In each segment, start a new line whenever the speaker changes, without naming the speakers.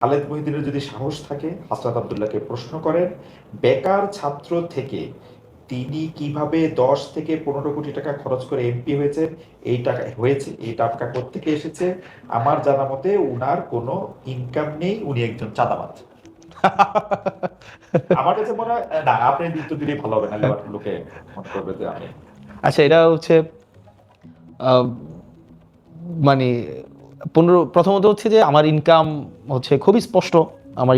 খালেদ মহিউদ্দিনের যদি সাহস থাকে হাসনাত আব্দুল্লাহকে প্রশ্ন করেন, বেকার ছাত্র থেকে তিনি কিভাবে 10 থেকে 15 কোটি টাকা খরচ করে এমপি হয়েছে, এই টাকা হয়েছে, এই টাকা কোত্থেকে এসেছে? আমার জানা মতে উনার কোনো ইনকাম নেই, উনি একজন চাঁদাবাজ। আমার কাছে মনে হয় না, আপনি উত্তর দিলেই ভালো হবে, নাহলে আবার লোকে মনে করবে যে আমি।
আচ্ছা, এটা হচ্ছে মানে প্রথমত হচ্ছে যে আমার ইনকাম হচ্ছে খুবই স্পষ্ট। আমার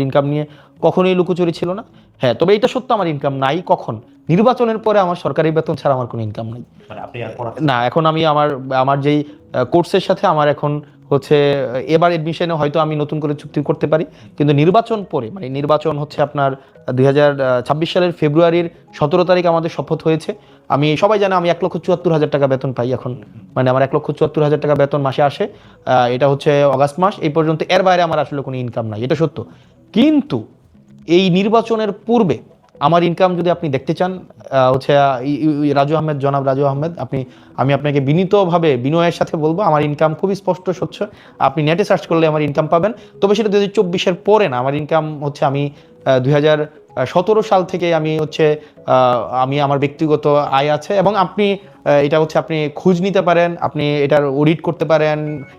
ইনকাম নিয়ে কখনোই লুকোচুরি ছিল না। হ্যাঁ, তবে এটা সত্য, আমার ইনকাম নাই। কখন? নির্বাচনের পরে আমার সরকারি বেতন ছাড়া আমার কোনো ইনকাম নাই।
মানে আপনি আর পড়াচ্ছেন
না, এখন আমি আমার যেই কোর্সের সাথে আমার এখন হচ্ছে এবার এডমিশনে হয়তো আমি নতুন করে চুক্তি করতে পারি, কিন্তু নির্বাচন পরে, মানে নির্বাচন হচ্ছে আপনার 2026 সালের ফেব্রুয়ারির 17 তারিখ আমাদের শপথ হয়েছে। আমি সবাই জানে আমি 1,74,000 টাকা বেতন পাই এখন। মানে আমার 1,74,000 টাকা বেতন মাসে আসে। এটা হচ্ছে অগাস্ট মাস এই পর্যন্ত। এর বাইরে আমার আসলে কোনো ইনকাম নাই, এটা সত্য। কিন্তু এই নির্বাচনের পূর্বে আমার ইনকাম যদি আপনি দেখতে চান, হচ্ছে জনাব রাজু আহমেদ, আমি আপনাকে বিনীতভাবে বিনয়ের সাথে বলবো, আমার ইনকাম খুবই স্পষ্ট স্বচ্ছ। আপনি নেটে সার্চ করলে আমার ইনকাম পাবেন। তবে সেটা 2024-এর পরে না। আমার ইনকাম হচ্ছে আমি 2017 সাল থেকে আমি হচ্ছে আমি আমার ব্যক্তিগত আয় আছে, এবং আপনি এটা হচ্ছে আপনি খোঁজ নিতে পারেন, আপনি এটার অডিট করতে পারেন,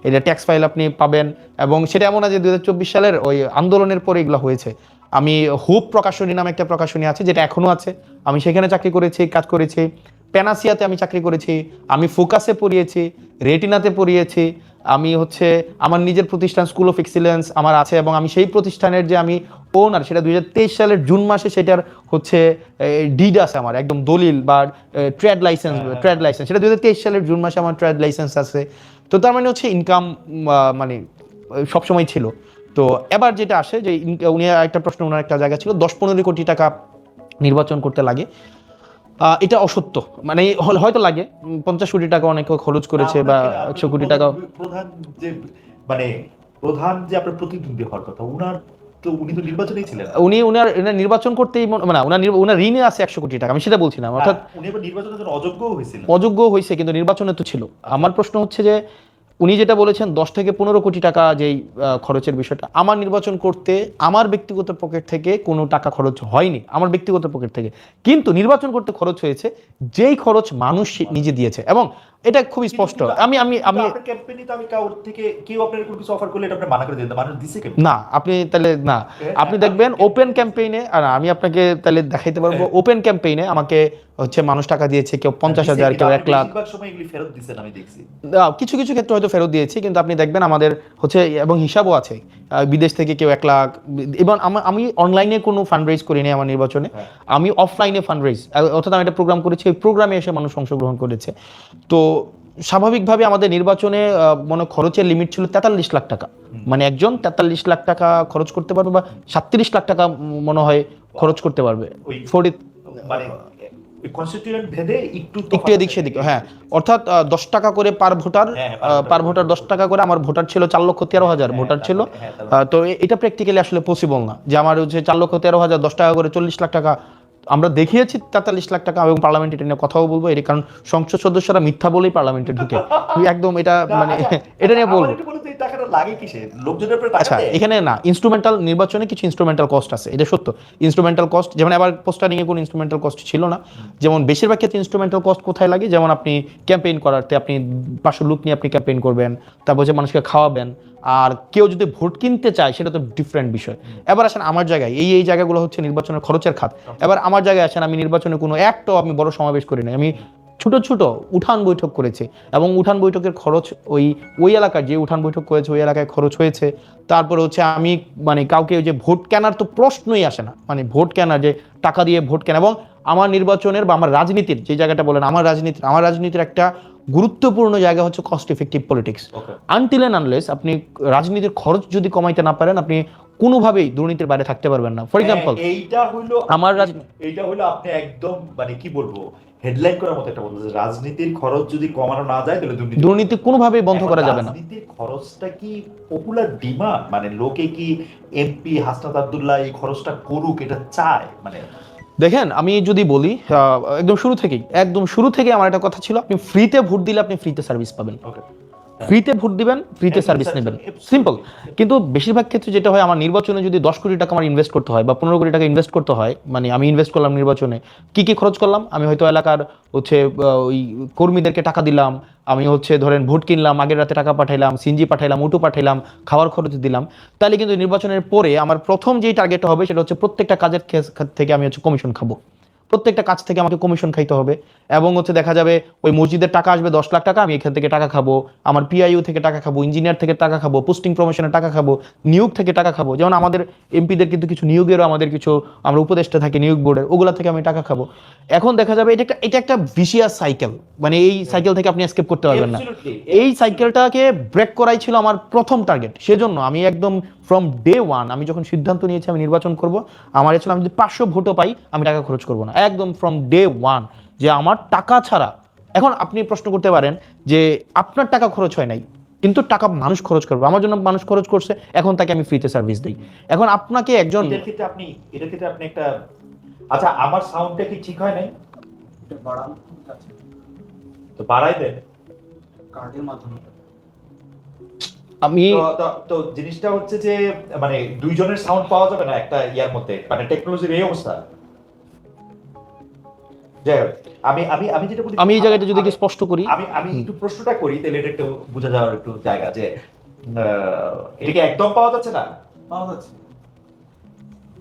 এটা ট্যাক্স ফাইল আপনি পাবেন। এবং সেটা এমন না যে 2024 সালের ওই আন্দোলনের পরে এগুলো হয়েছে। আমি হোপ প্রকাশনী নামে একটা প্রকাশনী আছে, যেটা এখনো আছে, আমি সেখানে চাকরি করেছি, কাজ করেছি। প্যানাসিয়াতে আমি চাকরি করেছি, আমি ফোকাসে পড়িয়েছি, রেটিনাতে পড়িয়েছি। আমি হচ্ছে আমার নিজের প্রতিষ্ঠান স্কুল অফ এক্সিলেন্স আমার আছে, এবং আমি সেই প্রতিষ্ঠানের যে আমি ওনার, সেটা 2023 সালের জুন মাসে সেটার হচ্ছে ডিড আছে আমার, একদম দলিল বা ট্রেড লাইসেন্স, সেটা 2023 সালের জুন মাসে আমার ট্রেড লাইসেন্স আছে। তো তার মানে হচ্ছে ইনকাম মানে সবসময় ছিল। তো এবার যেটা আসে যে উনি একটা প্রশ্ন, ওনার একটা জায়গা ছিল 10-15 কোটি টাকা নির্বাচন করতে লাগে। এটা অসত্য। মানে হয়তো লাগে 50 কোটি টাকা অনেকে খরচ করেছে, বা 100 কোটি টাকা।
প্রধান যে মানে প্রধান যে আপনার প্রতিদ্বন্দ্বী হওয়ার কথা, উনার তো উনি তো নির্বাচনেই ছিলেন।
উনার নির্বাচন করতেই মানে উনার ঋণে আছে 100 কোটি টাকা, আমি সেটা বলছি না। অর্থাৎ
উনি এবার নির্বাচনের জন্য অযোগ্যও হয়েছিলেন।
অযোগ্য হয়েছে, কিন্তু নির্বাচনে তো ছিল। আমার প্রশ্ন হচ্ছে যে উনি যেটা বলেছেন 10 থেকে 15 কোটি টাকা যেই খরচের বিষয়টা, আমার নির্বাচন করতে আমার ব্যক্তিগত পকেট থেকে কোনো টাকা খরচ হয়নি, আমার ব্যক্তিগত পকেট থেকে। কিন্তু নির্বাচন করতে খরচ হয়েছে যেই খরচ মানুষ নিজে দিয়েছে, এবং এটা খুবই স্পষ্ট। আমি আমি আমি
ক্যাম্পেইনে তো আমি কাউর থেকে কেউ আপনার কোনো কিছু অফার করলে এটা আপনি মানা করে দিতেন, মানুষ দিছে কেন?
না, আপনি তাহলে না, আপনি দেখবেন ওপেন ক্যাম্পেইনে, আর আমি আপনাকে তাহলে দেখাইতে পারবো, ওপেন ক্যাম্পেইনে আমাকে হচ্ছে মানুষ টাকা দিয়েছে, কেউ 50,000, কেউ 1 লাখ।
বেশিরভাগ সময় এগুলি ফেরত দিছেন আমি দেখছি।
কিছু কিছু ক্ষেত্রে হয়তো ফেরত দিয়েছি, কিন্তু আপনি দেখবেন আমাদের হচ্ছে, এবং হিসাবও আছে, বিদেশ থেকে কেউ 1 লাখ। এবং আমি অনলাইনে কোনো ফান্ড রেজ করিনি আমার নির্বাচনে, আমি অফলাইনে ফান্ড রেজ, অর্থাৎ আমি একটা প্রোগ্রাম করেছি, ওই প্রোগ্রামে এসে মানুষ অংশগ্রহণ করেছে। তো স্বাভাবিকভাবে আমাদের নির্বাচনে মনে খরচের লিমিট ছিল 43 লাখ টাকা। মানে একজন 43 লাখ টাকা খরচ করতে পারবে, বা 37 লাখ টাকা মনে হয় খরচ করতে পারবে। 40
মানে কনস্টিটিউয়েন্ট ভেদে একটু
একটু এদিক সেদিক, হ্যাঁ। অর্থাৎ 10 টাকা করে পার ভোটার 10 টাকা করে। আমার ভোটার ছিল 4,13,000 ভোটার ছিল। তো এটা প্র্যাকটিক্যালি আসলে পসিবল না যে আমার হচ্ছে 4,13,000 10 টাকা করে 40 লাখ টাকা। আমরা দেখিয়েছি 43 লাখ টাকা, এবং পার্লামেন্টে এটা নিয়ে কথাও বলবো, এটা কারণ সংসদ সদস্যরা মিথ্যা বলেই পার্লামেন্টে ঢুকে একদম এটা, মানে এটা নিয়ে বলবো। আচ্ছা, এখানে না, ইনস্ট্রুমেন্টাল নির্বাচনে কিছু ইনস্ট্রুমেন্টাল কস্ট আছে, এটা সত্য। ইনস্ট্রুমেন্টাল কস্ট, যেমন এবার পোস্টারিং এ কোনো ইনস্ট্রুমেন্টাল কস্ট ছিল না। যেমন বেশিরভাগ ক্ষেত্রে ইনস্ট্রুমেন্টাল কস্ট কোথায় লাগে, যেমন আপনি ক্যাম্পেইন করাতে আপনি 500 লোক নিয়ে আপনি ক্যাম্পেইন করবেন, তারপর হচ্ছে মানুষকে খাওয়াবেন। আর কেউ যদি ভোট কিনতে চায় সেটা তো ডিফারেন্ট বিষয়। এবার আসেন আমার জায়গায়, এই জায়গাগুলো হচ্ছে নির্বাচনের খরচের খাত। এবার আমার জায়গায় আসেন, আমি নির্বাচনে কোনো একটাও আমি বড় সমাবেশ করি না, আমি ছোট ছোট উঠান বৈঠক করেছে, এবং উঠান বৈঠকের খরচ ওই এলাকায় যে উঠান বৈঠক করেছে ওই এলাকায় খরচ হয়েছে। তারপরে হচ্ছে আমি মানে কাউকে যে ভোট কেনার তো প্রশ্নই আসে না, মানে ভোট কেনার যে টাকা দিয়ে ভোট কেনা। এবং আমার নির্বাচনের বা আমার রাজনীতির যে জায়গাটা বলেন, আমার রাজনীতির একটা গুরুত্বপূর্ণ জায়গা হচ্ছে cost effective politics. Until and unless আপনি রাজনীতির খরচ যদি কমাইতে না পারেন, আপনি কোনোভাবেই দুর্নীতির বাইরে থাকতে পারবেন না। ফর এক্সাম্পল,
এইটা হলো আপনি একদম মানে কি বলবো, হেডলাইন করার মতো একটা বলবো, রাজনীতির খরচ যদি কমানো না যায় তাহলে
দুর্নীতি কোনোভাবেই বন্ধ করা যাবে না।
রাজনীতির খরচটা কি পপুলার ডিমান্ড? মানে লোকে কি এমপি হাসনাত আব্দুল্লাহ এই খরচটা করুক এটা চায়? মানে
দেখেন, আমি যদি বলি একদম শুরু থেকে আমার একটা কথা ছিল, আপনি ফ্রিতে ভোট দিলে আপনি ফ্রিতে সার্ভিস পাবেন। ফ্রিতে ভোট দিবেন, ফ্রিতে সার্ভিস নেবেন, সিম্পল। কিন্তু বেশিরভাগ ক্ষেত্রে যেটা হয়, আমার নির্বাচনে যদি 10 কোটি টাকা আমার ইনভেস্ট করতে হয় বা 15 কোটি টাকা ইনভেস্ট করতে হয়, মানে আমি ইনভেস্ট করলাম নির্বাচনে, কি কি খরচ করলাম, আমি হয়তো এলাকার হচ্ছে ওই কর্মীদেরকে টাকা দিলাম, আমি হচ্ছে ধরেন ভোট কিনলাম, আগের রাতে টাকা পাঠাইলাম, সিনজি পাঠাইলাম, উটু পাঠাইলাম, খাওয়ার খরচ দিলাম, তাহলে কিন্তু নির্বাচনের পরে আমার প্রথম যেই টার্গেটটা হবে সেটা হচ্ছে প্রত্যেকটা কাজের থেকে আমি হচ্ছে কমিশন খাবো, প্রত্যেকটা কাজ থেকে আমাকে কমিশন খাইতে হবে। এবং হচ্ছে দেখা যাবে ওই মসজিদের টাকা আসবে 10 লাখ টাকা, আমি এখান থেকে টাকা খাবো, আমার পিআইইউ থেকে টাকা খাবো, ইঞ্জিনিয়ার থেকে টাকা খাবো, পোস্টিং প্রমোশনের টাকা খাবো, নিয়োগ থেকে টাকা খাবো। যেমন আমাদের এমপিদের কিন্তু কিছু নিয়োগেরও আমাদের কিছু আমরা উপদেষ্টা থাকে নিয়োগ বোর্ডের, ওগুলা থেকে আমি টাকা খাবো। এখন দেখা যাবে এটা একটা ভিসিয়াস সাইকেল, মানে এই সাইকেল থেকে আপনি এসকেপ করতে পারবেন না। এই সাইকেলটাকে ব্রেক করাই ছিল আমার প্রথম টার্গেট। সেজন্য আমি একদম ফ্রম ডে ওয়ান আমি যখন সিদ্ধান্ত নিয়েছি আমি নির্বাচন করব, আমার ছিল আমি যদি 500 ভোটও পাই আমি টাকা খরচ করব না, একদম ফ্রম ডে ওয়ান, যে আমার টাকা ছাড়া। এখন আপনি প্রশ্ন করতে পারেন যে আপনার টাকা খরচ হয় নাই, কিন্তু টাকা মানুষ খরচ করবে, আমার জন্য মানুষ খরচ করছে, এখন তাকে আমি ফ্রিতে সার্ভিস দিই। এখন আপনাকে একজন
এটার ক্ষেত্রে আপনি একটা, আচ্ছা আমার সাউন্ডটা কি ঠিক হয় নাই? তো বাড়াই দেন
কার্ডের মাধ্যমে।
আমি
তো জিনিসটা হচ্ছে যে মানে দুইজনের সাউন্ড পাওয়া যাবে না একটা ইয়ার মধ্যে, মানে টেকনোলজির এই অবস্থা। যাই হোক, আমি আমি আমি যেটা বলি,
আমি এই জায়গাটা যদি স্পষ্ট করি,
আমি একটু প্রশ্নটা করি, তাহলে এটা একটু বোঝা যাওয়ার একটু জায়গা, যে এটা কি একদম পাওয়া যাচ্ছে না?
পাওয়া যাচ্ছে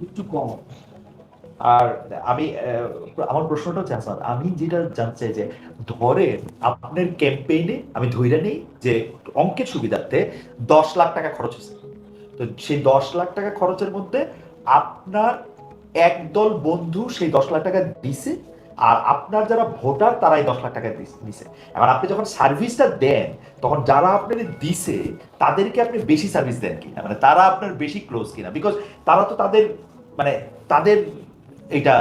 একটু কম।
আর আমি আমার প্রশ্নটা হচ্ছে আসাদ, আমি যেটা জানতে চাই যে ধরেন আপনার ক্যাম্পেইনে আমি ধইরা নেই যে অঙ্কের সুবিধার্থে 10 লাখ টাকা খরচ হয়েছে, তো সেই 10 লাখ টাকা খরচের মধ্যে আপনার একদল বন্ধু সেই 10 লাখ টাকা দিছে, আর আপনার যারা ভোটার তারাই 10 লাখ টাকা দিছে। এবার আপনি যখন সার্ভিসটা দেন, তখন যারা আপনাদের দিছে তাদেরকে আপনি বেশি সার্ভিস দেন কিনা, মানে তারা আপনার বেশি ক্লোজ কিনা, বিকজ তারা তো তাদের মানে তাদের এটা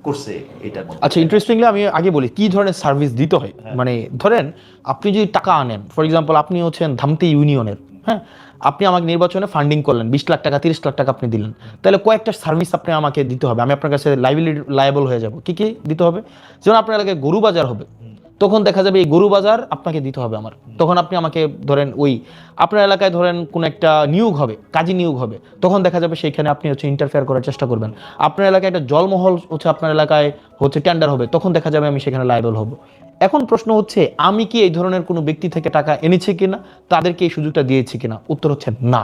করছে এটার মধ্যে।
আচ্ছা, ইন্টারেস্টিংলি আমি আগে বলি কি ধরনের সার্ভিস দিতে হয়। মানে ধরেন আপনি যদি টাকা আনেন, ফর এক্সাম্পল আপনি হচ্ছেন ধামতি ইউনিয়নের, হ্যাঁ, আপনি আমাকে নির্বাচনে ফান্ডিং করলেন, 20 লাখ টাকা 30 লাখ টাকা আপনি দিলেন, তাহলে কয়েকটা সার্ভিস আপনি আমাকে দিতে হবে, আমি আপনার কাছে লায়াবল হয়ে যাব। কি কি দিতে হবে? যেমন আপনার এলাকায় গরু বাজার হবে, তখন দেখা যাবে এই গরু বাজার আপনাকে দিতে হবে আমার, তখন আপনি আমাকে ধরেন ওই আপনার এলাকায় ধরেন কোন একটা নিয়োগ হবে, কাজী নিয়োগ হবে, তখন দেখা যাবে সেইখানে আপনি হচ্ছে ইন্টারফেয়ার করার চেষ্টা করবেন। আপনার এলাকায় একটা জলমহল হচ্ছে আপনার এলাকায় হচ্ছে টেন্ডার হবে, তখন দেখা যাবে আমি সেখানে লায়াবল হব। এখন প্রশ্ন হচ্ছে আমি কি এই ধরনের কোনো ব্যক্তি থেকে টাকা এনেছি কিনা, তাদেরকে এই সুযোগটা দিয়েছি কিনা? উত্তর হচ্ছে না।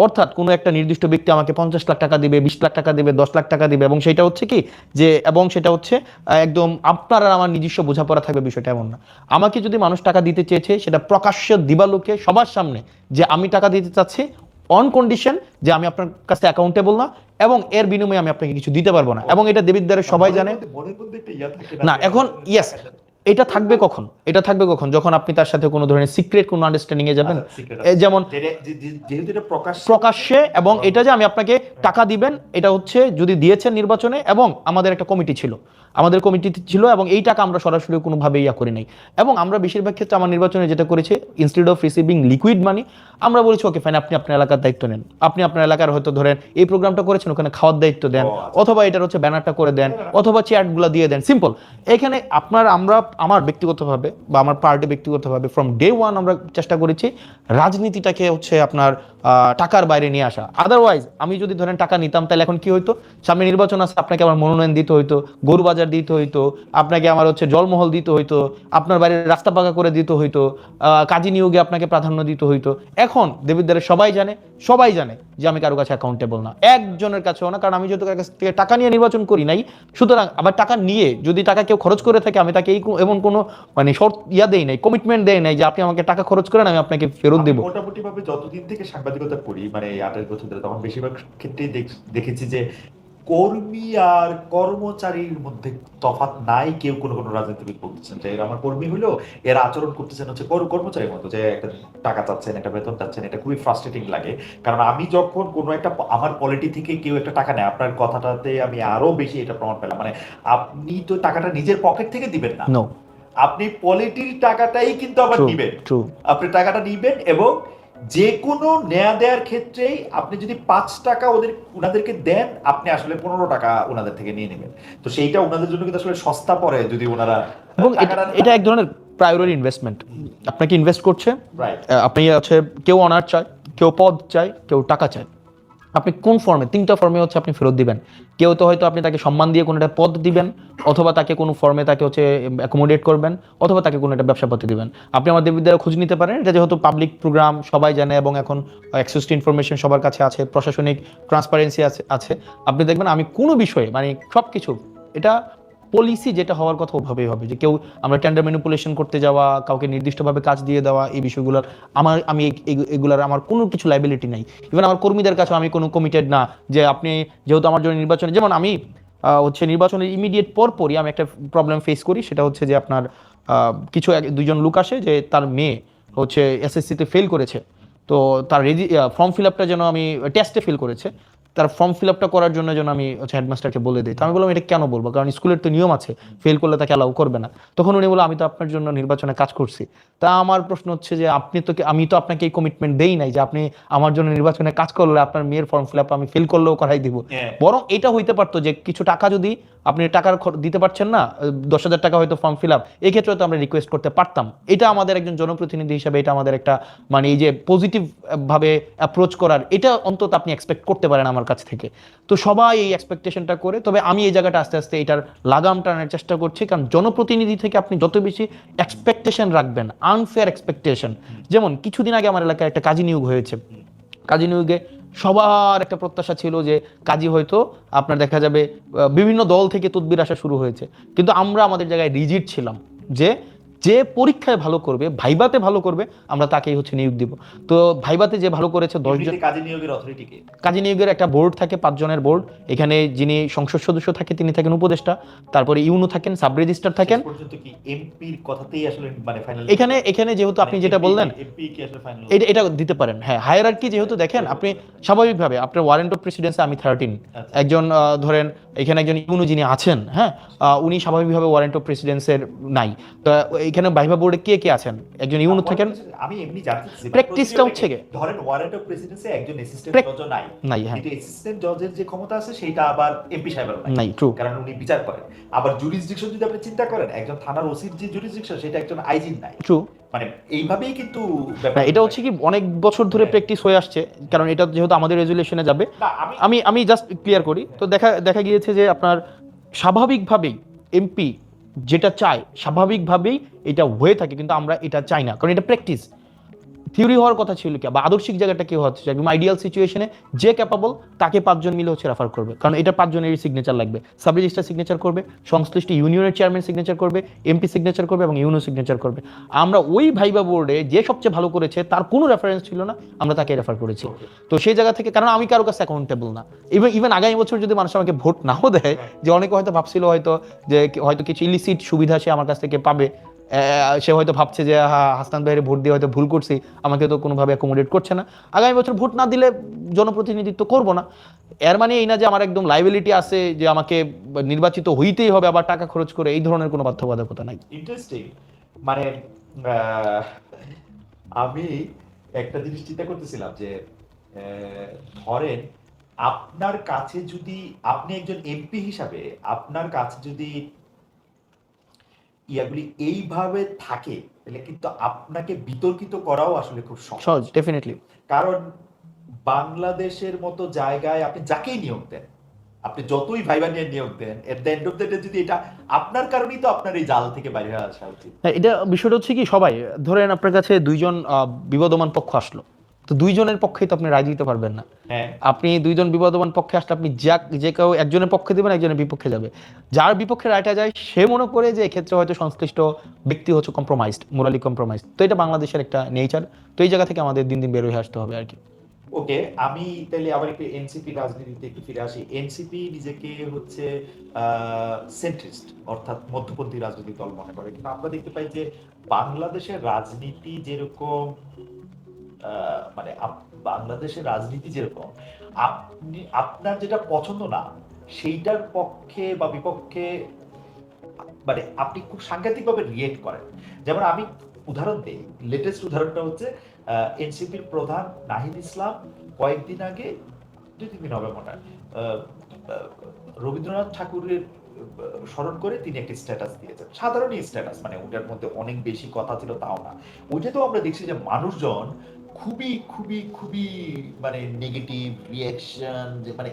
অর্থাৎ কোনো একটা নির্দিষ্ট ব্যক্তি আমাকে 50 লাখ টাকা দিবে, 20 লাখ টাকা দিবে, 10 লাখ টাকা দিবে, এবং সেটা হচ্ছে কি যে, এবং সেটা হচ্ছে একদম আপনার আর আমার নিজস্ব বোঝাপড়া থাকবে, বিষয়টা এমন না। আমাকে যদি মানুষ টাকা দিতে চেয়েছে সেটা প্রকাশ্য দিবালোকে সবার সামনে যে আমি টাকা দিতে চাচ্ছি, অন কন্ডিশন যে আমি আপনার কাছে অ্যাকাউন্টেবল না, এবং এর বিনিময়ে আমি আপনাকে কিছু দিতে পারবো না, এবং এটা দেবিদ্বারে সবাই জানে।
মনের মধ্যে একটা ইয়া থাকে
না, এখন ইয়েস, এটা থাকবে কখন? এটা থাকবে কখন? যখন আপনি তার সাথে কোনো ধরনের সিক্রেট কোনো আন্ডারস্ট্যান্ডিং এ যাবেন, যেমন
যেহেতু এটা
প্রকাশ্যে, এবং এটা যে আমি আপনাকে টাকা দিবেন, এটা হচ্ছে যদি দিয়েছেন নির্বাচনে, এবং আমাদের একটা কমিটি ছিল, আমাদের কমিটি ছিল, এবং এই টাকা আমরা সরাসরি কোনোভাবে ইয়া করি নাই। এবং আমরা বেশিরভাগ ক্ষেত্রে আমার নির্বাচনে যেটা করেছি, instead of receiving liquid money, আমরা বলেছি ওকে ফাইন, আপনি আপনার এলাকার দায়িত্ব নেন, আপনি আপনার এলাকার হয়তো ধরেন এই প্রোগ্রামটা করেছেন, ওখানে খাওয়ার দায়িত্ব দেন, অথবা এটার হচ্ছে ব্যানারটা করে দেন, অথবা চেয়ারগুলো দিয়ে দেন, সিম্পল। এখানে আমার ব্যক্তিগতভাবে বা আমার পার্টি ব্যক্তিগতভাবে ফ্রম ডে ওয়ান আমরা চেষ্টা করেছি রাজনীতিটাকে হচ্ছে আপনার টাকার বাইরে নিয়ে আসা। আদারওয়াইজ আমি যদি ধরেন টাকা নিতাম, তাহলে এখন কি হইতো, সামনে নির্বাচন আছে, আপনাকে আমার মনোনয়ন দিতে হইতো, গরু বাজার দিতে হইতো, আপনাকে আমার হচ্ছে জলমহল দিতে হইতো, আপনার বাড়ির রাস্তা পাকা করে দিতে হইতো, কাজী নিয়োগে আপনাকে প্রাধান্য দিতে হইতো। এখন দেবিদ্বারে সবাই জানে যে আমি কারো কাছে অ্যাকাউন্টেবল না, একজনের কাছেও না, কারণ আমি যেহেতু কাছ থেকে টাকা নিয়ে নির্বাচন করি নাই। সুতরাং আবার টাকা নিয়ে যদি টাকা কেউ খরচ করে থাকে, আমি তাকে এমন কোনো মানে শর্ত দেই নাই, কমিটমেন্ট দেই নাই যে আপনি আমাকে টাকা খরচ করেন আমি আপনাকে ফেরত দেবো।
মোটামুটি ভাবে যতদিন থেকে সাংবাদিকতা করি, মানে 28 বছর ধরে, তখন বেশিরভাগ ক্ষেত্রেই দেখেছি যে কর্মী আর কর্মচারীর মধ্যে তফাৎ নাই। কেউ কোনো রাজনীতিবিদ বলতেছেন যে আমার কর্মী হলো, এর আচরণ করতেছেন হচ্ছে কর্মচারীর মতো, যে একটা টাকা চাচ্ছেন, একটা বেতন চাচ্ছেন। এটা খুবই ফ্রাস্ট্রেটিং লাগে, কারণ আমি যখন কোনো একটা আমার পলিটি থেকে কেউ একটা টাকা নেয়, আপনার কথাটাতে আমি আরো বেশি এটা প্রমাণ পেলাম, মানে আপনি তো টাকাটা নিজের পকেট থেকে দিবেন না, আপনি পলিটির টাকাটাই কিন্তু আবার নিবেন, আপনি টাকাটা নিবেন, এবং যে কোনো নেয়া দেওয়ার ক্ষেত্রেই আপনি যদি 5 টাকা ওনাদেরকে দেন, আপনি আসলে 15 টাকা ওনাদের থেকে নিয়ে নেবেন। তো সেইটা ওনাদের জন্য কিন্তু আসলে সস্তা পড়ে যদি ওনারা।
এবং এটা এক ধরনের প্রায়োরি ইনভেস্টমেন্ট। আপনাকে ইনভেস্ট করছে,
রাইট।
আপনি হচ্ছে কেউ অনার চায়, কেউ পদ চায়, কেউ টাকা চায়। আপনি কোন ফর্মে, তিনটা ফর্মে হচ্ছে আপনি ফেরত দিবেন। কেউ তো হয়তো আপনি তাকে সম্মান দিয়ে কোনো একটা পদ দিবেন, অথবা তাকে কোনো ফর্মে তাকে হচ্ছে অ্যাকোমোডেট করবেন, অথবা তাকে কোনো একটা ব্যবসাপাতি দিবেন। আপনি আমাদের বিদ্যালয়ে খোঁজ নিতে পারেন, এটা যেহেতু পাবলিক প্রোগ্রাম সবাই জানে এবং এখন অ্যাক্সেস টু ইনফরমেশন সবার কাছে আছে, প্রশাসনিক ট্রান্সপারেন্সি আছে। আপনি দেখবেন আমি কোনো বিষয়ে মানে সব কিছু, এটা পলিসি যেটা হওয়ার কথা ওভাবেই হবে, যে কেউ আমরা টেন্ডার ম্যানিপুলেশন করতে যাওয়া, কাউকে নির্দিষ্টভাবে কাজ দিয়ে দেওয়া, এই বিষয়গুলোর আমি এগুলার আমার কোনো কিছু লাইবিলিটি নাই। ইভেন আমার কর্মীদের কাছে আমি কোনো কমিটেড না যে আপনি যেহেতু আমার জন্য নির্বাচনে, যেমন আমি হচ্ছে নির্বাচনের ইমিডিয়েট পরপরই আমি একটা প্রবলেম ফেস করি, সেটা হচ্ছে যে আপনার কিছু দুইজন লোক আসে যে তার মেয়ে হচ্ছে এসএসসিতে ফেল করেছে, তো তার ফর্ম ফিল আপটা যেন আমি টেস্টে ফেল করেছে, তার ফর্ম ফিল আপটা করার জন্য যেন আমি হচ্ছে হেডমাস্টারকে বলে দিই। তো আমি বললাম এটা কেন বলবো, কারণ স্কুলের তো নিয়ম আছে, ফেল করলে তাকে অ্যালাউ করবে না। তখন উনি বললো আমি তো আপনার জন্য নির্বাচনে কাজ করছি। তা আমার প্রশ্ন হচ্ছে যে আমি তো আপনাকে এই কমিটমেন্ট দেই নাই যে আপনি আমার জন্য নির্বাচনে কাজ করলে আপনার মেয়ের ফর্ম ফিল আপ আমি ফেল করলেও করাই দিব। বরং এটা হইতে পারতো যে কিছু টাকা যদি আপনি টাকার দিতে পারছেন না, 10,000 টাকা হয়তো ফর্ম ফিল আপ, এই ক্ষেত্রে তো আমরা রিকোয়েস্ট করতে পারতাম। এটা আমাদের একজন জনপ্রতিনিধি হিসাবে এটা আমাদের একটা মানে এই যে পজিটিভ ভাবে অ্যাপ্রোচ করার, এটা অন্তত আপনি এক্সপেক্ট করতে পারেন আমার কাছ থেকে। তো সবাই এই এক্সপেকটেশনটা করে, তবে আমি এই জায়গাটা আস্তে আস্তে এটার লাগাম টানার চেষ্টা করছি, কারণ জনপ্রতিনিধি থেকে আপনি যত বেশি এক্সপেকটেশন রাখবেন, আনফেয়ার এক্সপেকটেশন, যেমন কিছুদিন আগে আমার এলাকায় একটা কাজী নিয়োগ হয়েছে, কাজী নিয়োগে সবার একটা প্রত্যাশা ছিল যে কাজী হয়তো আপনার দেখা যাবে বিভিন্ন দল থেকে তদবির আসা শুরু হয়েছে, কিন্তু আমরা আমাদের জায়গায় রিজিড ছিলাম যে যে পরীক্ষায় ভালো করবে, ভাইবাতে ভালো করবে, আমরা তাকেই হচ্ছে নিয়োগ দিব। তো ভাইবাতে যে ভালো করেছে 10 জন।
কাজী নিয়োগের অথরিটিকে,
কাজী নিয়োগের একটা বোর্ড থাকে, 5 জনের বোর্ড। এখানে যিনি সংসদ সদস্য থাকে তিনি থাকেন উপদেষ্টা, তারপরে ইউনো থাকেন, সাব রেজিস্ট্রার থাকেন।
পর্যন্ত কি এমপির কথাতেই আসলে মানে ফাইনাল,
এখানে যেহেতু আপনি যেটা বললেন
এমপি কি আসলে ফাইনাল
এটা দিতে পারেন। হ্যাঁ, হায়ারার্কি যেহেতু দেখেন আপনি স্বাভাবিকভাবে আপনার ওয়ারেন্ট অফ প্রেসিডেন্সি আমি 13, একজন ধরেন এখানে একজন ইউনো যিনি আছেন, হ্যাঁ, উনি স্বাভাবিকভাবে ওয়ারেন্ট অফ প্রেসিডেন্সের নাই। তো এখানে ভাইভা বোর্ডে কে কে আছেন, একজন ইউনো থাকেন।
আমি এমনি জানতে চাচ্ছি
প্র্যাকটিসটা হচ্ছে কি,
ধরেন ওয়ারেন্ট অফ প্রেসিডেন্সি একজন অ্যাসিস্ট্যান্ট জজও নাই,
হ্যাঁ,
কিন্তু অ্যাসিস্ট্যান্ট জজের যে ক্ষমতা আছে সেটা আবার এমপি সাহেবেরও
নাই। ট্রু,
কারণ উনি বিচার করেন। আবার জুরিসডিকশন যদি আপনি চিন্তা করেন, একজন থানার ওসির যে জুরিসডিকশন সেটা একজন আইজির নাই।
ট্রু,
মানে এইভাবেই কিন্তু
এটা হচ্ছে কি অনেক বছর ধরে প্র্যাকটিস হয়ে আসছে, কারণ এটা যেহেতু আমাদের রেজুলেশনে যাবে। আমি জাস্ট ক্লিয়ার করি। তো দেখা গিয়েছে যে আপনার স্বাভাবিকভাবেই এমপি যেটা চায় স্বাভাবিকভাবেই এটা হয়ে থাকে, কিন্তু আমরা এটা চাই না, কারণ এটা প্র্যাকটিস। থিওরি হওয়ার কথা ছিল কি, বা আদর্শিক জায়গাটা কি হচ্ছে, একদম আইডিয়াল সিচুয়েশনে যে ক্যাপাবল তাকে 5 জন মিলে হচ্ছে রেফার করবে, কারণ এটা 5 জনেরই সিগনেচার লাগবে। সাব রেজিস্ট্রার সিগনেচার করবে, সংশ্লিষ্ট ইউনিয়নের চেয়ারম্যান সিগনেচার করবে, এমপি সিগনেচার করবে এবং ইউনো সিগনেচার করবে। আমরা ওই ভাইবা বোর্ডে যে সবচেয়ে ভালো করেছে তার কোনো রেফারেন্স ছিল না, আমরা তাকে রেফার করেছি। তো সেই জায়গা থেকে, কারণ আমি কারো কাছে অ্যাকাউন্টেবল না, ইভেন আগামী বছর যদি মানুষ আমাকে ভোট নাও দেয়, যে অনেকে হয়তো ভাবছিল হয়তো কিছু ইলিসিট সুবিধা সে আমার কাছ থেকে পাবে, সে হয়তো ভাবছে যে হাসনাত ভাইয়ের ভোট দিয়ে হয়তো ভুল করছি, আমাকে তো কোনোভাবে অ্যাকোমোডেট করছে না, আগামী বছর ভোট না দিলে জনপ্রতিনিধিত্ব করব না। এর মানে এই না যে আমার একদম লাইবিলিটি আছে যে আমাকে নির্বাচিত হইতেই হবে, আবার টাকা খরচ করে, এই ধরনের কোনো বাধ্যবাধকতা নাই।
ইন্টারেস্টিং। মানে আমি একটা জিনিস চিন্তা করতেছিলাম যে ধরেন আপনার কাছে যদি, আপনি একজন এমপি হিসাবে আপনার কাছে যদি ইয়াগুলি এইভাবে থাকে, তাহলে কিন্তু আপনাকে বিতর্কিত করাও আসলে খুব
সহজ, ডেফিনেটলি।
কারণ বাংলাদেশের মতো জায়গায় আপনি যাকেই নিয়োগ দেন, আপনি যতই ভাইবা নিয়ে নিয়োগ দেন, at the end of the day যদি এটা আপনার কারণেই তো আপনার এই জাল থেকে বাইরে আসা উচিত।
হ্যাঁ, এটা বিষয়টা হচ্ছে কি, সবাই ধরেন আপনার কাছে 2 জন বিবাদমান পক্ষ আসলো, তো 2 জনের পক্ষে তো আপনি রায় দিতে পারবেন না। আপনি 2 জন বিবাদমান পক্ষে আসলে আপনি যে কেউ একজনের পক্ষে দেবেন, একজনের বিপক্ষে যাবে। যার বিপক্ষে রায়টা যায় সে মনে করে যে এক্ষেত্রে হয়তো সংশ্লিষ্ট ব্যক্তি হচ্ছে কম্প্রোমাইজড, মোরালি কম্প্রোমাইজড। তো এটা বাংলাদেশের একটা নেচার। তো এই জায়গা থেকে আমাদের দিন দিন বের হয়ে আসতে হবে আর কি।
ওকে, আমি তাহলে আবার একটু এনসিপি রাজনীতিতে একটু ফিরে আসি। এনসিপি নিজেকে হচ্ছে সেন্ট্রিস্ট অর্থাৎ মধ্যপন্থী রাজনৈতিক দল মনে করে, কিন্তু আমরা দেখতে পাই যে বাংলাদেশের রাজনীতি যেরকম মানে বাংলাদেশের রাজনীতি যেরকম, আপনি আপনার যেটা পছন্দ না সেইটার পক্ষে বা বিপক্ষে মানে আপনি খুব সাংঘাতিকভাবে রিয়েক্ট করেন। যেমন আমি উদাহরণ দিই, লেটেস্ট উদাহরণটা হচ্ছে এনসিপির প্রধান নাহিদ ইসলাম কয়েকদিন আগে, 2-3 দিন হবে মনে হয়, রবীন্দ্রনাথ ঠাকুরের স্মরণ করে তিনি একটি স্ট্যাটাস দিয়েছেন, সাধারণ স্ট্যাটাস, মানে ওটার মধ্যে অনেক বেশি কথা ছিল তাও না। ওইটা তো আমরা দেখছি যে মানুষজন খুবই খুবই খুবই মানে নেগেটিভ রিয়াকশন, যে মানে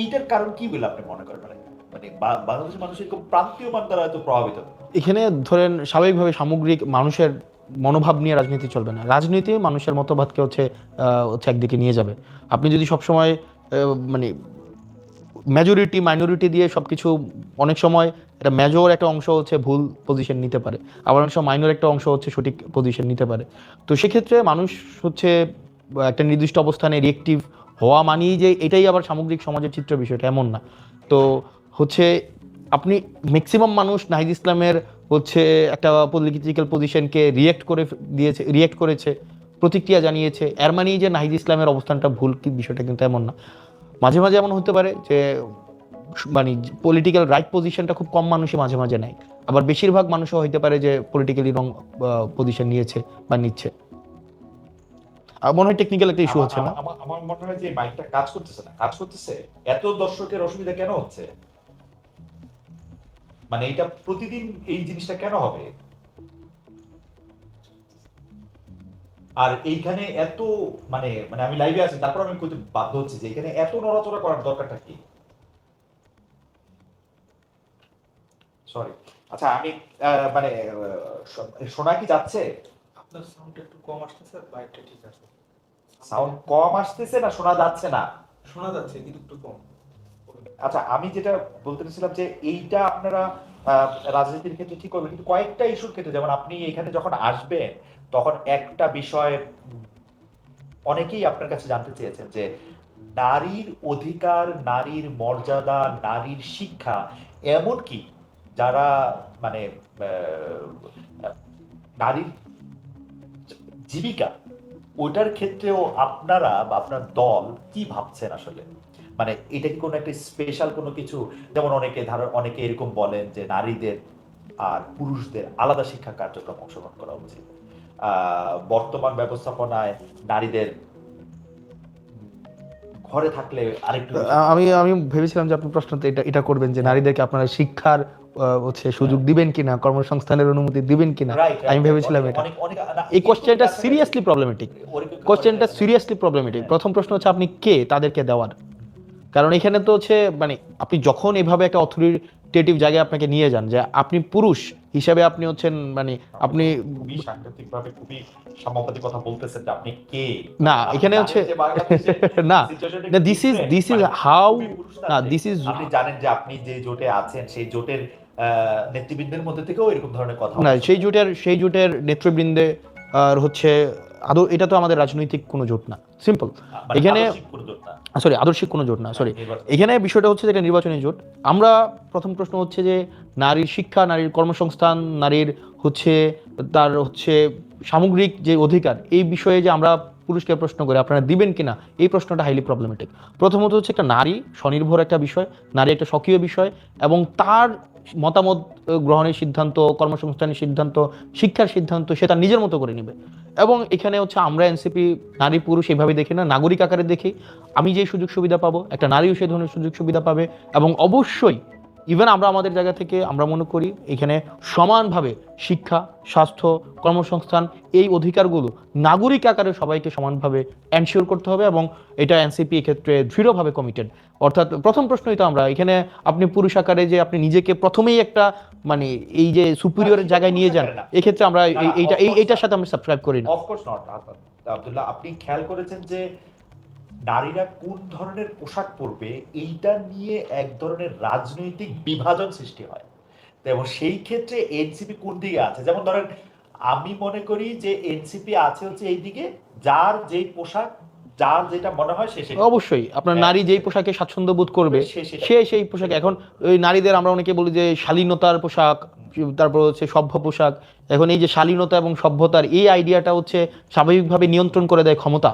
এইটার কারণ কি বলে আপনি মনে করেন? মানে মানে বাংলাদেশের মানুষ এরকম প্রান্তীয় মান দ্বারা এত প্রভাবিত।
এখানে ধরেন স্বাভাবিকভাবে সামগ্রিক মানুষের মনোভাব নিয়ে রাজনীতি চলবে না। রাজনীতি মানুষের মতবাদকে হচ্ছে একদিকে নিয়ে যাবে। আপনি যদি সবসময় মানে মেজরিটি মাইনরিটি দিয়ে সবকিছু, অনেক সময় একটা মেজর একটা অংশ হচ্ছে ভুল পজিশন নিতে পারে, আবার অনেক সময় মাইনর একটা অংশ হচ্ছে সঠিক পজিশন নিতে পারে। তো সেক্ষেত্রে মানুষ হচ্ছে একটা নির্দিষ্ট অবস্থানে রিয়েক্টিভ হওয়া মানেই যে এটাই আবার সামগ্রিক সমাজের চিত্র, বিষয়টা এমন না। তো হচ্ছে আপনি ম্যাক্সিমাম মানুষ নাহিদ ইসলামের হচ্ছে একটা পলিটিক্যাল পজিশনকে রিয়েক্ট করেছে, প্রতিক্রিয়া জানিয়েছে, এর মানেই যে নাহিদ ইসলামের অবস্থানটা ভুল, কি বিষয়টা কিন্তু এমন না। মাঝে মাঝে এমন হতে পারে যে মানে পলিটিক্যাল রাইট পজিশনটা খুব কম মানুষই মাঝে মাঝে নেয়, আবার বেশিরভাগ মানুষও হইতে পারে যে পলিটিক্যালি রং পজিশন নিয়েছে বা নিচ্ছে। মনে হয় টেকনিক্যাল একটা ইস্যু হচ্ছে না?
আমার মনে হয় যে মাইকটা কাজ করতেছে না। কাজ করতেছে, এত দর্শকের অসুবিধা কেন হচ্ছে? মানে এটা প্রতিদিন এই জিনিসটা কেন হবে? আর এইখানে এত মানে মানে আমি লাইভে আছি, তারপর আমি কইতে বাধ্য হচ্ছি যে এখানে এত নড়াচড়া করার দরকারটা কি? সরি। আচ্ছা, আমি মানে শোনা কি যাচ্ছে?
আপনার সাউন্ডটা একটু কম আসতেছে, বাইকটা ঠিক আছে।
সাউন্ড কম আসতেছে না শোনা যাচ্ছে না?
শোনা যাচ্ছে কিন্তু একটু কম।
আচ্ছা, আমি যেটা বলতে চাইছিলাম যে এইটা আপনারা রাজনীতির ক্ষেত্রে ঠিক করবেন, কিন্তু কয়েকটা ইস্যুর ক্ষেত্রে, যেমন আপনি এখানে যখন আসবেন তখন একটা বিষয় অনেকেই আপনার কাছে জানতে চেয়েছেন যে নারীর অধিকার, নারীর মর্যাদা, নারীর শিক্ষা, এমনকি যারা মানে নারীর জীবিকা, ওইটার ক্ষেত্রেও আপনারা বা আপনার দল কি ভাবছেন আসলে? মানে এটা কি কোনো একটা স্পেশাল কোনো কিছু, যেমন অনেকে এরকম বলেন যে নারীদের আর পুরুষদের আলাদা শিক্ষা কার্যক্রম অংশগ্রহণ করা উচিত, বর্তমান ব্যবস্থাপনায় নারীদের ঘরে থাকলে আরেকটু
আমি ভেবেছিলাম যে আপনি প্রশ্নতে এটা করবেন যে নারীদেরকে আপনারা শিক্ষার হচ্ছে সুযোগ দিবেন কিনা, কর্মসংস্থানের অনুমতি দিবেন কিনা। আমি ভেবেছিলাম এটা। এই কোশ্চেনটা সিরিয়াসলি প্রবলেমেটিক। প্রথম প্রশ্ন হচ্ছে আপনি কে তাদেরকে দেওয়ার? কারণ এখানে তো হচ্ছে মানে আপনি যখন এভাবে একটা অথরিটেটিভ জায়গায় আপনাকে নিয়ে যান, যে আপনি পুরুষ হিসেবে আপনি হচ্ছেন মানে আপনি
খুবই সাংঘাতিকভাবে খুবই সাম্যবাদী কথা বলতেছেন যে আপনি কে।
না, এখানে হচ্ছে না, দিস ইজ হাউ, না দিস ইজ,
আপনি জানেন যে আপনি যে জোটে আছেন সেই জোটের নেতৃবৃন্দের মধ্যে থেকেও এরকম ধরনের কথা
না, সেই জোটের নেতৃবৃন্দে আর হচ্ছে আদৌ এটা তো আমাদের রাজনৈতিক কোনো জোট না, সিম্পল। এখানে আদর্শিক কোনো জোট না, এখানে বিষয়টা হচ্ছে যে একটা নির্বাচনী জোট। আমরা প্রথম প্রশ্ন হচ্ছে যে নারীর শিক্ষা, নারীর কর্মসংস্থান, নারীর হচ্ছে তার হচ্ছে সামগ্রিক যে অধিকার, এই বিষয়ে যে আমরা পুরুষকে প্রশ্ন করে আপনারা দিবেন কিনা, এই প্রশ্নটা হাইলি প্রবলেমেটিক। প্রথমত হচ্ছে একটা নারী স্বনির্ভর একটা বিষয়, নারী একটা স্বকীয় বিষয়, এবং তার মতামত গ্রহণের সিদ্ধান্ত, কর্মসংস্থানের সিদ্ধান্ত, শিক্ষার সিদ্ধান্ত সে তার নিজের মতো করে নেবে। এবং এখানে হচ্ছে আমরা এনসিপি নারী পুরুষ এইভাবে দেখি না, নাগরিক আকারে দেখি। আমি যে সুযোগ সুবিধা পাবো, একটা নারীও সেই ধরনের সুযোগ সুবিধা পাবে। এবং অবশ্যই ইভেন আমরা আমাদের জায়গা থেকে আমরা মনে করি এখানে সমানভাবে শিক্ষা, স্বাস্থ্য, কর্মসংস্থান, এই অধিকারগুলো নাগরিক আকারে সবাইকে সমানভাবে এনশিওর করতে হবে, এবং এটা এনসিপি এক্ষেত্রে দৃঢ়ভাবে কমিটেড। অর্থাৎ প্রথম প্রশ্নই তো আমরা এখানে, আপনি পুরুষ আকারে যে আপনি নিজেকে প্রথমেই একটা মানে এই যে সুপিরিয়রের জায়গায় নিয়ে যান, এক্ষেত্রে আমরা এইটার সাথে আমরা সাবস্ক্রাইব করি না।
Of course not. আব্দুল্লাহ, আপনি খেয়াল করেছেন যে নারীরা কোন ধরনের পোশাক পরবে এইটা নিয়ে এক ধরনের রাজনৈতিক বিভাজন সৃষ্টি হয়, এবং সেই ক্ষেত্রে এনসিপি কোন দিকে আছে? যেমন ধরেন, আমি মনে করি যে এনসিপি আছে হচ্ছে এই দিকে, যার যেই পোশাক, যার যেটা মনে হয় সে
অবশ্যই আপনার নারী যেই পোশাকে স্বাচ্ছন্দ্য বোধ করবে সে সেই পোশাক। এখন ওই নারীদের আমরা অনেকে বলি যে শালীনতার পোশাক, তারপর হচ্ছে সভ্য পোশাক। এখন এই যে শালীনতা এবং সভ্যতার এই আইডিয়াটা হচ্ছে স্বাভাবিকভাবে নিয়ন্ত্রণ করে দেয় ক্ষমতা।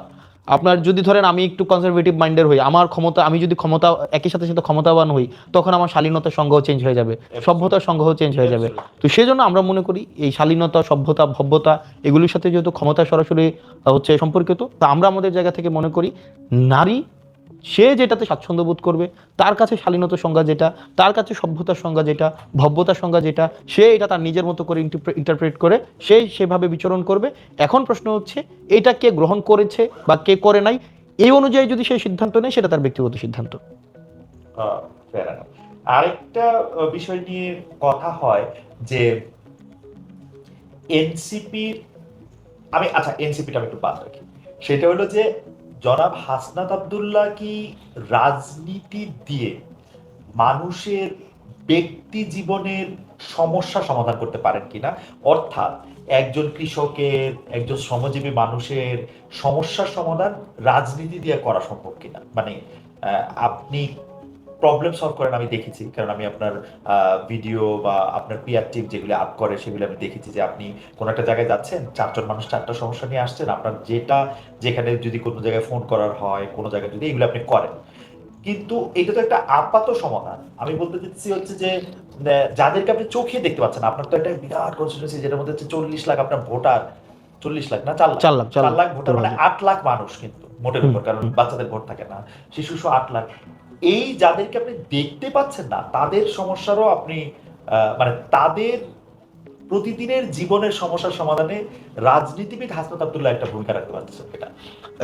আপনার যদি ধরেন আমি একটু কনজারভেটিভ মাইন্ডের হই, আমার ক্ষমতা, আমি যদি ক্ষমতা একই সাথে সাথে ক্ষমতাবান হই, তখন আমার শালীনতার সংজ্ঞাও চেঞ্জ হয়ে যাবে, সভ্যতার সংজ্ঞাও চেঞ্জ হয়ে যাবে। তো সেই জন্য আমরা মনে করি এই শালীনতা, সভ্যতা, ভব্যতা এগুলির সাথে যেহেতু ক্ষমতা সরাসরি হচ্ছে সম্পর্কিত, তা আমরা আমাদের জায়গা থেকে মনে করি নারী সে যেটাতে স্বাচ্ছন্দ্য বোধ করবে, তার কাছে শালীনতার সংজ্ঞা যেটা, তার কাছে সভ্যতার সংজ্ঞা যেটা, ভব্যতার সংজ্ঞা যেটা, সে এটা তার নিজের মতো করে ইন্টারপ্রেট করে সে সেভাবে বিচরণ করবে। এখন প্রশ্ন হচ্ছে এটা কে গ্রহণ করেছে বা কে করে নাই, এই অনুযায়ী যদি সে সিদ্ধান্ত নেয় সেটা তার ব্যক্তিগত সিদ্ধান্ত।
fair enough। আরেকটা বিষয় নিয়ে কথা হয় যে এনসিপির, আচ্ছা এনসিপিটা আমি একটু বাদ রাখি, সেটা হলো যে জনাব হাসনাত আব্দুল্লাহ কি রাজনীতি দিয়ে মানুষের ব্যক্তি জীবনের সমস্যা সমাধান করতে পারেন কিনা, অর্থাৎ একজন কৃষকের, একজন শ্রমজীবী মানুষের সমস্যার সমাধান রাজনীতি দিয়ে করা সম্ভব কিনা। মানে আপনি প্রবলেম সলভ করেন আমি দেখেছি, কারণ আমি আপনার ভিডিও বা আপনার পিআর টিম যেগুলো আপ করে সেগুলো আমি দেখেছি যে আপনি কোনো একটা জায়গায় যাচ্ছেন, চারজন মানুষ চারটা সমস্যা নিয়ে আসছেন, আপনার যেটা যেখানে যদি কোনো জায়গায় ফোন করার হয়, কোনো জায়গায় যদি, এগুলো আপনি করেন। কিন্তু এটা তো একটা আপাত সমাধান। আমি বলতে চাচ্ছি হচ্ছে যে যাদেরকে আপনি চোখে দেখতে পাচ্ছেন, আপনার তো একটা বিরাট কনস্টিটিউয়েন্সি যেটার মধ্যে হচ্ছে 40 লাখ আপনার ভোটার, 40 লাখ না 4 লাখ, 4 লাখ ভোটার, মানে 8 লাখ মানুষ কিন্তু মোটের উপর, কারণ বাচ্চাদের ভোট থাকে না, শিশু 8 লাখ। এই যাদেরকে আপনি দেখতে পাচ্ছেন না তাদের সমস্যারও আপনি মানে তাদের প্রতিদিনের জীবনের সমস্যার সমাধানে রাজনীতিবিদ হাসনাত আব্দুল্লাহ একটা ভূমিকা রাখতে পারতেছেন। এটা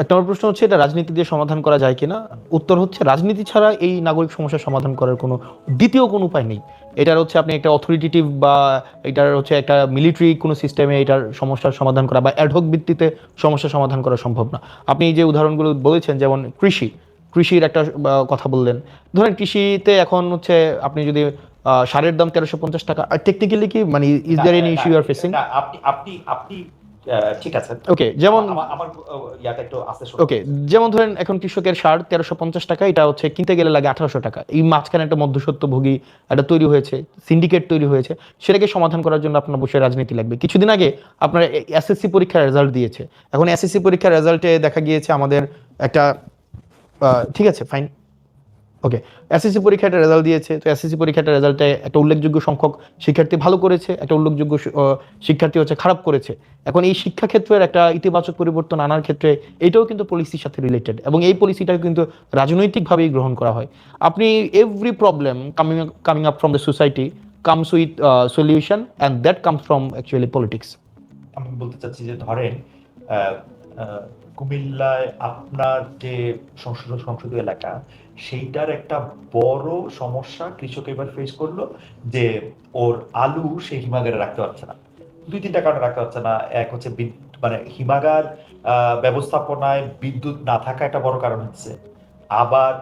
একটা আমার প্রশ্ন হচ্ছে এটা রাজনীতি দিয়ে সমাধান করা যায় কিনা, উত্তর হচ্ছে রাজনীতি ছাড়া এই নাগরিক সমস্যার সমাধান করার কোনো দ্বিতীয় কোনো উপায় নেই। এটার হচ্ছে আপনি একটা অথরিটেটিভ বা এটার হচ্ছে একটা মিলিটারি কোনো সিস্টেমে এটার সমস্যার সমাধান করা বা অ্যাডহক ভিত্তিতে সমস্যার সমাধান করা সম্ভব না। আপনি যে উদাহরণগুলো বলেছেন, যেমন কৃষির একটা কথা বললেন, ধরেন কৃষিতে এখন হচ্ছে আপনি যদি সারের দাম 1350 টাকা, টেকনিক্যালি কি মানে is there any issue you are facing?
আপনি ঠিক আছে,
ওকে, যেমন
আমার ইয়াটা একটু আস্তে
ওকে, যেমন ধরেন এখন কৃষকের সার 1350 টাকা, এটা হচ্ছে কিনতে গেলে লাগে 1800 টাকা। এই মাঝখানে একটা মধ্যস্বত্বভোগী একটা তৈরি হয়েছে, সিন্ডিকেট তৈরি হয়েছে, সেটাকে সমাধান করার জন্য আপনার বসে রাজনীতি লাগবে। কিছুদিন আগে আপনার এসএসসি পরীক্ষার রেজাল্ট দিয়েছে, এখন এসএসসি পরীক্ষার রেজাল্টে দেখা গিয়েছে আমাদের একটা ঠিক আছে ফাইন, ওকে, এসএসসি পরীক্ষাটা রেজাল্ট দিয়েছে, তো এসএসসি পরীক্ষাটা রেজাল্টে একটা উল্লেখযোগ্য সংখ্যক শিক্ষার্থী ভালো করেছে, একটা উল্লেখযোগ্য শিক্ষার্থী হচ্ছে খারাপ করেছে। এখন এই শিক্ষাক্ষেত্রের একটা ইতিবাচক পরিবর্তন আনার ক্ষেত্রে এটাও কিন্তু পলিসির সাথে রিলেটেড, এবং এই পলিসিটাও কিন্তু রাজনৈতিকভাবেই গ্রহণ করা হয়। আপনি every problem coming up from the society comes with solution, and that comes from actually politics.
আমি বলতে চাচ্ছি যে ধরেন কুমিল্লায় আপনার যে সংসদীয় এলাকা, সেইটার একটা বড় সমস্যা কৃষক এবার ফেস করলো যে ওর আলু সে হিমাগারে রাখতে পারছে না। 2-3টা কারণে রাখতে পারছে না। এক হচ্ছে মানে হিমাগার ব্যবস্থাপনায় বিদ্যুৎ না থাকা একটা বড় কারণ হচ্ছে, আবার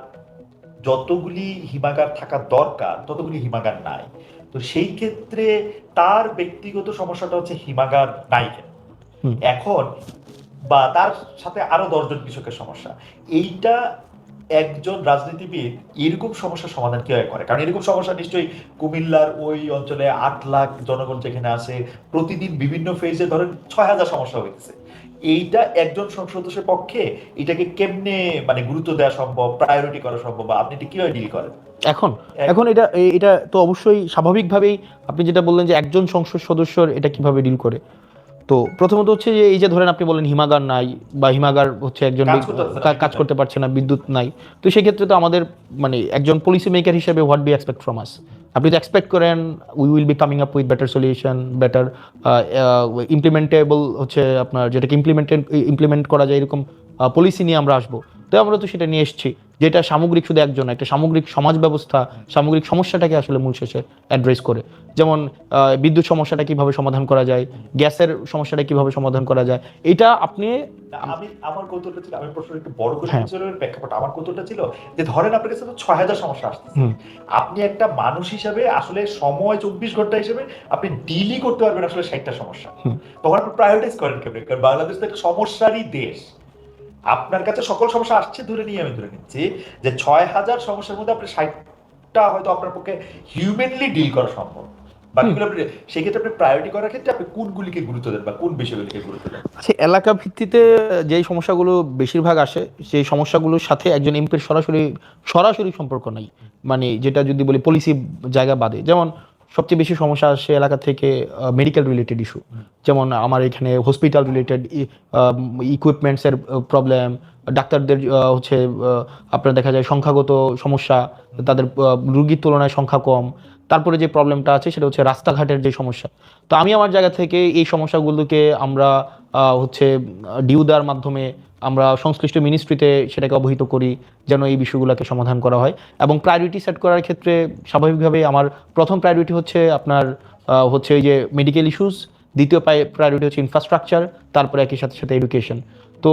যতগুলি হিমাগার থাকা দরকার ততগুলি হিমাগার নাই। তো সেই ক্ষেত্রে তার ব্যক্তিগত সমস্যাটা হচ্ছে হিমাগার নাই কেন, এখন বা তার সাথে আরো 10 জন কৃষকের সমস্যা। এইটা একজন রাজনীতিবিদ এরকম সমস্যার সমাধান কিভাবে করে? কারণ এরকম সমস্যা নিশ্চয়ই কুমিল্লার ওই অঞ্চলে 8 লাখ জনগণ যেখানে আছে, প্রতিদিন বিভিন্ন ফেজে ধরেন 6000 সমস্যা হইতেছে। এইটা একজন সংসদ সদস্যের পক্ষে এটাকে কেমনে মানে গুরুত্ব দেওয়া সম্ভব, প্রায়োরিটি করা সম্ভব, বা আপনি এটা কিভাবে ডিল করেন?
এখন এটা তো অবশ্যই স্বাভাবিকভাবেই আপনি যেটা বললেন যে একজন সংসদ সদস্যর এটা কিভাবে ডিল করে। তো প্রথমত হচ্ছে যে এই যে ধরেন আপনি বলেন হিমাগার নাই, বা হিমাগার হচ্ছে একজন কাজ করতে পারছে না, বিদ্যুৎ নাই, তো সেক্ষেত্রে তো আমাদের মানে একজন পলিসি মেকার হিসেবে what we expect from us, আপনি তো এক্সপেক্ট করেন we will be coming up with better solution, better implementable হচ্ছে আপনার যেটাকে ইমপ্লিমেন্ট করা যায় এরকম পলিসি নিয়ে আমরা আসবো। তো আমরা তো সেটা নিয়ে এসেছি, যেটা সামগ্রিক, শুধু একজন একটা সামগ্রিক সমাজ ব্যবস্থা, সামগ্রিক সমস্যাটাকে আসলে মূল শেষে অ্যাড্রেস করে। যেমন বিদ্যুৎ সমস্যাটা কিভাবে সমাধান করা যায়, গ্যাসের সমস্যাটা কিভাবে সমাধান করা যায়, এটা আপনি
আমার কৌতুকটা ছিল, আমি প্রশ্ন একটু বড় করে প্রেক্ষাপট, আমার কৌতুকটা ছিল যে ধরেন আপনার কাছে তো 6000 সমস্যা আসতেছে, আপনি একটা মানুষ হিসাবে আসলে সময় 24 ঘন্টা হিসেবে আপনি ডিলই করতে পারবেন আসলে 60টা সমস্যা, তখন আপনি প্রায়োরিটাইজ করেন কেমন? কারণ বাংলাদেশ তো একটা সমস্যারই দেশ। আপনার কাছে সকল সমস্যা আসছে, ধরে নিচ্ছি যে 6000 সমস্যার মধ্যে আপনি 60টা হয়তো আপনার পক্ষে হিউম্যানলি ডিল করা সম্ভব, বাকিগুলো আপনি সেক্ষেত্রে আপনি প্রায়োরিটি করার ক্ষেত্রে আপনি কোনগুলিকে গুরুত্ব দেন বা কোন বিষয়গুলিকে গুরুত্ব দেন?
আচ্ছা, এলাকা ভিত্তিতে যেই সমস্যাগুলো বেশিরভাগ আসে সেই সমস্যাগুলোর সাথে একজন এমপির সরাসরি সম্পর্ক নাই, মানে যেটা যদি বলি পলিসি জায়গা বাদে, যেমন সবচেয়ে বেশি সমস্যা আসে এলাকা থেকে মেডিকেল রিলেটেড ইস্যু, যেমন আমার এখানে হসপিটাল রিলেটেড ইকুইপমেন্টসের প্রবলেম, ডাক্তারদের হচ্ছে আপনার দেখা যায় সংখ্যাগত সমস্যা, তাদের রুগীর তুলনায় সংখ্যা কম। তারপরে যে প্রবলেমটা আছে সেটা হচ্ছে রাস্তাঘাটের যে সমস্যা। তো আমি আমার জায়গা থেকে এই সমস্যাগুলোকে আমরা হচ্ছে ডিউ দেওয়ার মাধ্যমে আমরা সংশ্লিষ্ট মিনিস্ট্রিতে সেটাকে অবহিত করি যেন এই বিষয়গুলোকে সমাধান করা হয়। এবং প্রায়োরিটি সেট করার ক্ষেত্রে স্বাভাবিকভাবে আমার প্রথম প্রায়োরিটি হচ্ছে আপনার হচ্ছে এই যে মেডিকেল ইস্যুস, দ্বিতীয় প্রায়োরিটি হচ্ছে ইনফ্রাস্ট্রাকচার, তারপরে একই সাথে সাথে এডুকেশন। তো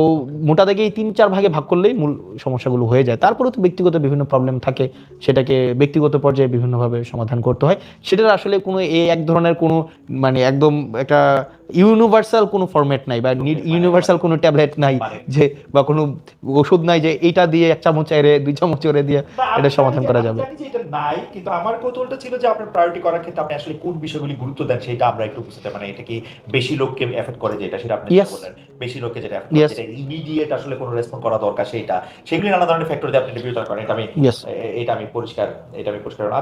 মোটা দাগে এই 3-4 ভাগে ভাগ করলেই মূল সমস্যাগুলো হয়ে যায়। তারপরেও তো ব্যক্তিগত বিভিন্ন প্রবলেম থাকে, সেটাকে ব্যক্তিগত পর্যায়ে বিভিন্নভাবে সমাধান করতে হয়। সেটার আসলে কোনো এক ধরনের কোনো মানে একদম একটা ইউনিভার্সাল কোনো ফরম্যাট নাই বা ইউনিভার্সাল কোনো ট্যাবলেট নাই যে, বা কোনো ওষুধ নাই যে এইটা দিয়ে 1 চামচ চাইরে 2 চামচ করে দিয়ে এটা সমাধান করা যাবে।
আমি জানি যে এটা নাই, কিন্তু আমার কৌতূহলটা ছিল যে আপনার প্রায়োরিটি করার ক্ষেত্রে আপনি আসলে কোন বিষয়গুলি গুরুত্ব দেন সেটা আমরা একটু বুঝতে, মানে এটা কি বেশি লোককে এফেক্ট করে যেটা, সেটা আপনি
Yes.
বললেন বেশি লোককে যেটা এফেক্ট
Yes.
করে, যেটা ইমিডিয়েট আসলে কোনো রেসপন্স করা দরকার সেটা, সেগুলি নানা ধরনের ফ্যাক্টর দিয়ে আপনি বিবেচনা করেন। এটা আমি
Yes.
এটা আমি পরিষ্কার, এটা আমি পরিষ্কার। আচ্ছা,